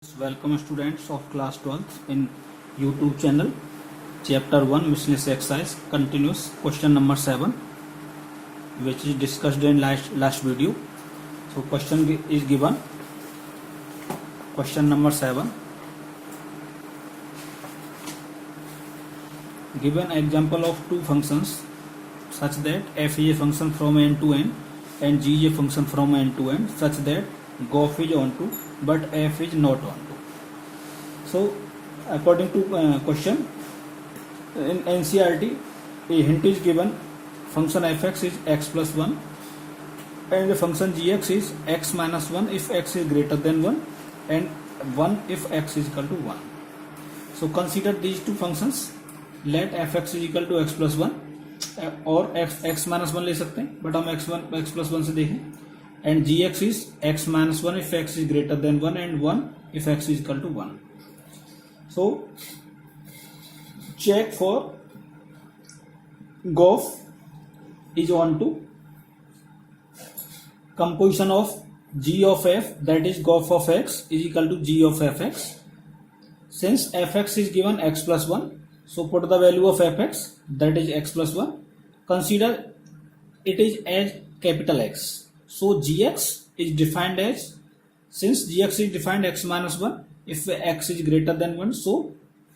Welcome students of class 12th in YouTube channel. Chapter 1 miscellaneous exercise continues question number 7 which is discussed in last video. So question is given. Question number 7. Given example of two functions such that f is a function from n to n and g is a function from n to n such that gof is onto but f is not onto. So according to question in NCERT, a hint is given. Function fx is x plus 1 and the function gx is x minus 1 if x is greater than 1 and 1 if x is equal to 1. So consider these two functions. Let fx is equal to x plus 1 और x minus 1 ले सकते हैं but हम x plus 1 से देखें and gx is x minus 1 if x is greater than 1 and 1 if x is equal to 1. So check for gof is onto composition of g of f, that is gof of x is equal to g of fx. Since fx is given x plus 1, so put the value of fx, that is x plus 1. Consider it is as capital X. So gx is defined as, since gx is defined x minus 1 if x is greater than 1, so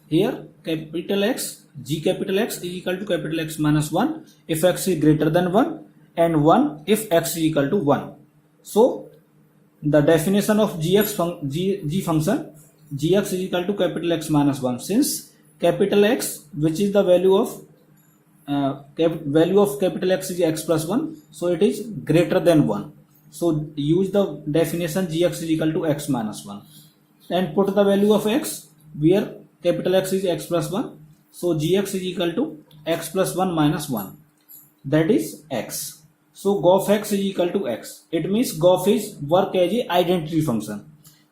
here capital X, g capital X is equal to capital X minus 1 if x is greater than 1 and 1 if x is equal to 1. So the definition of g function, gx is equal to capital X minus 1. Since capital X, which is the value of capital X is x plus 1, so it is greater than 1. So use the definition gx is equal to x minus 1 and put the value of x where capital X is x plus 1. So gx is equal to x plus 1 minus 1, that is x. So gof x is equal to x. It means gof is work as a identity function.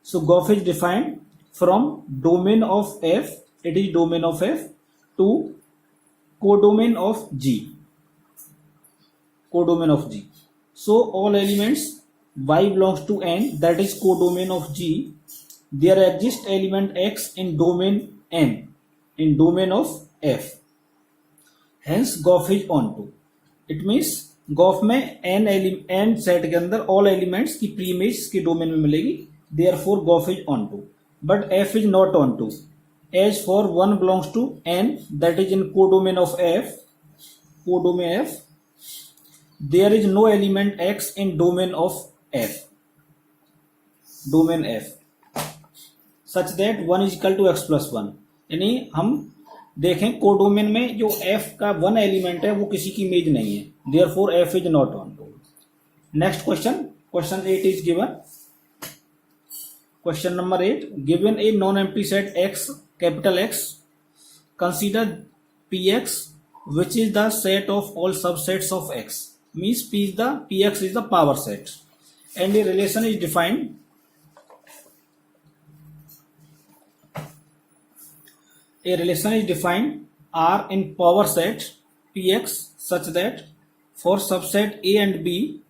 So gof is defined from domain of f, it is domain of f, to codomain of G. Codomain of G. So all elements y belongs to n, that is codomain of G. There exists element x in domain n, in domain of f. Hence gof is onto. It means gof में n set के अंदर all elements की प्रीइमेज के domain में मिलेगी. Therefore gof is onto. But f is not onto. As for 1 belongs to n, that is in codomain of f, there is no element x in domain of f, domain f, such that 1 is equal to x plus 1. यानी हम देखें codomain में जो f का 1 element है वो किसी की इमेज नहीं है, therefore f is not onto. Next question 8 is given. Question number 8, given a non-empty set x, capital X, consider Px, which is the set of all subsets of x. Means Px is the power set, and a relation is defined. A relation is defined R in power set Px such that for subset A and B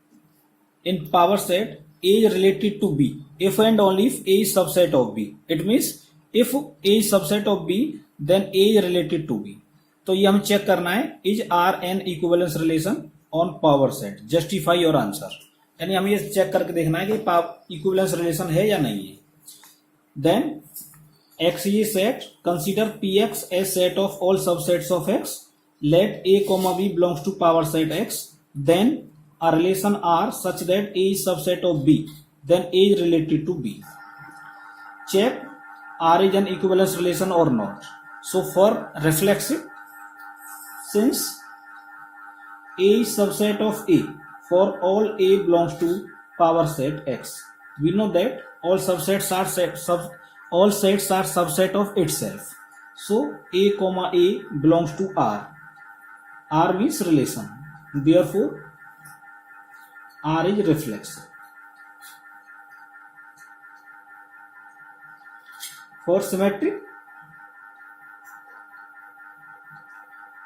in power set A is related to B if and only if A is subset of B. It means if A is subset of B then A is related to B. तो ये हम check करना है is R an equivalence relation on power set, justify your answer. यानी हमें ये check करके देखना है कि इक्विवेलेंस रिलेशन है या नहीं है. Then x is set, consider px as set of all subsets of x. Let a comma b belongs to power set x. Then a relation R such that A is subset of B, then A is related to B. Check R is an equivalence relation or not. So for reflexive, since A is subset of A, for all A belongs to power set X, we know that all subsets are all sets are subset of itself. So A comma A belongs to R. R means relation. Therefore R is reflexive. For symmetry,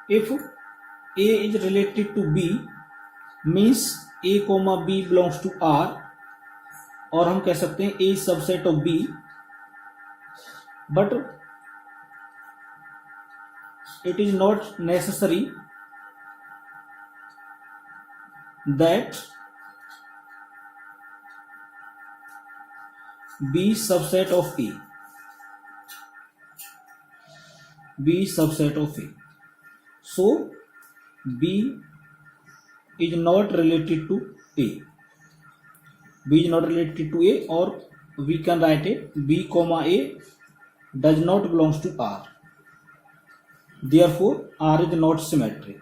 if A is related to B, means A comma B belongs to R, और हम कह सकते हैं A is subset of B. but it is not necessary that B subset of A. B subset of A. So B is not related to A. B is not related to A, or we can write it B comma A does not belongs to R. Therefore, R is not symmetric.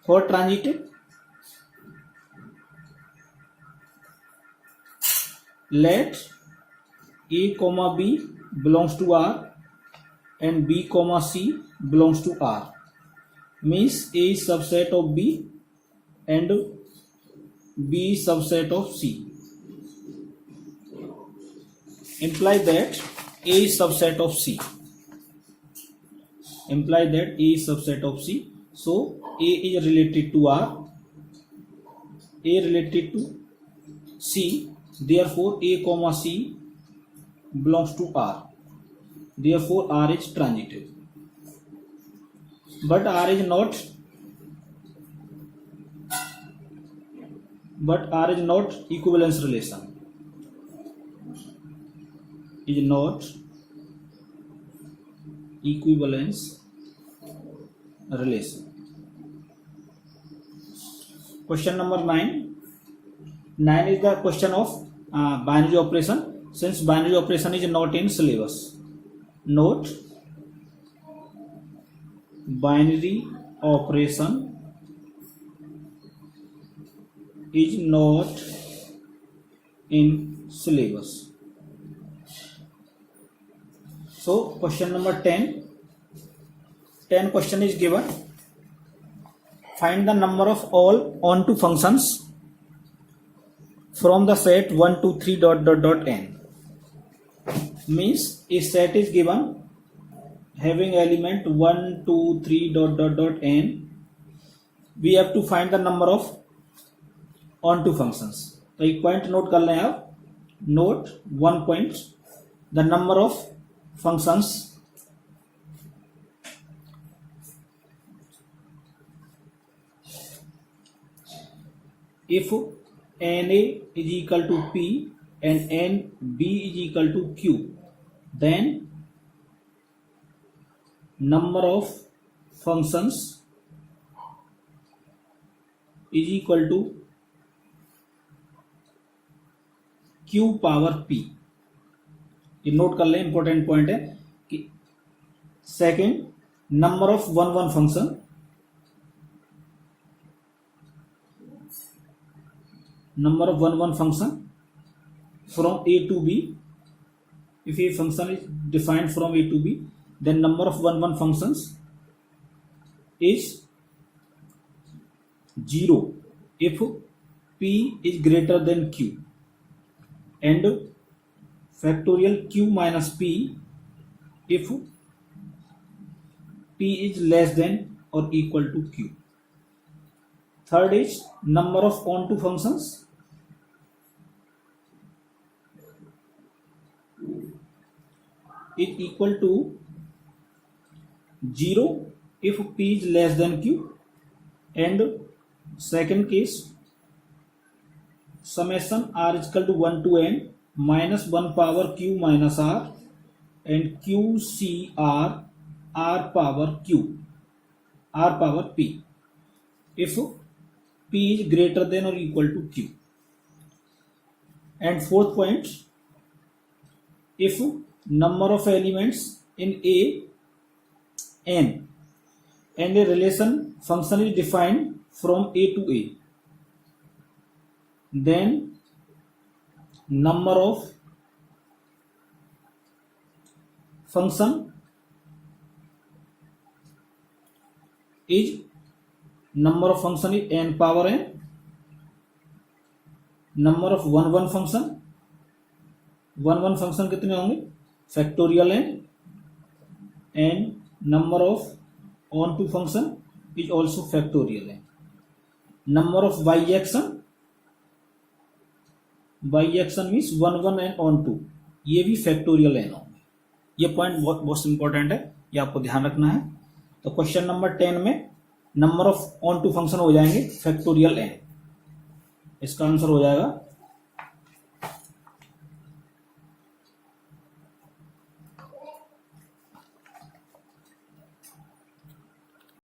For transitive, let A comma B belongs to R and B comma C belongs to R. Means A is subset of B and B is subset of C. Imply that A is subset of C. Imply that A is subset of C. So A is related to R, A related to C. Therefore, A comma C belongs to R. Therefore, R is transitive. But R is not equivalence relation. Is not equivalence relation. Question number 9. 9 is the question of binary operation. Since binary operation is not in syllabus. Note, binary operation is not in syllabus. So question number 10. 10 question is given. Find the number of all onto functions from the set 1 to 3 n. Means a set is given having element 1 2 3 n. We have to find the number of onto functions. तो एक point note कर लें आप. Note 1 point. The number of functions if na is equal to p and nb is equal to q, then number of functions is equal to q power p. ये note कर लें, important point है कि second number of one function from A to B. If a function is defined from A to B, then number of one functions is 0 if P is greater than Q, and factorial Q minus P if P is less than or equal to Q. Third is number of onto functions is equal to 0 if P is less than Q, and second case summation R is equal to 1 to n minus 1 power Q minus R and QCR R power Q R power P if P is greater than or equal to Q. And fourth point, if number of elements in A n and a relation function is defined from A to A, then number of function is n power n. number of one function कितने होंगे, factorial n, and number of onto function is also factorial n. number of y action by action means 1 1 and onto, ये भी factorial N होंगे। ये point बहुत बहुत important है, ये आपको ध्यान रखना है। तो क्वेश्चन नंबर 10 में number of onto function हो जाएंगे फैक्टोरियल एन, इसका आंसर हो जाएगा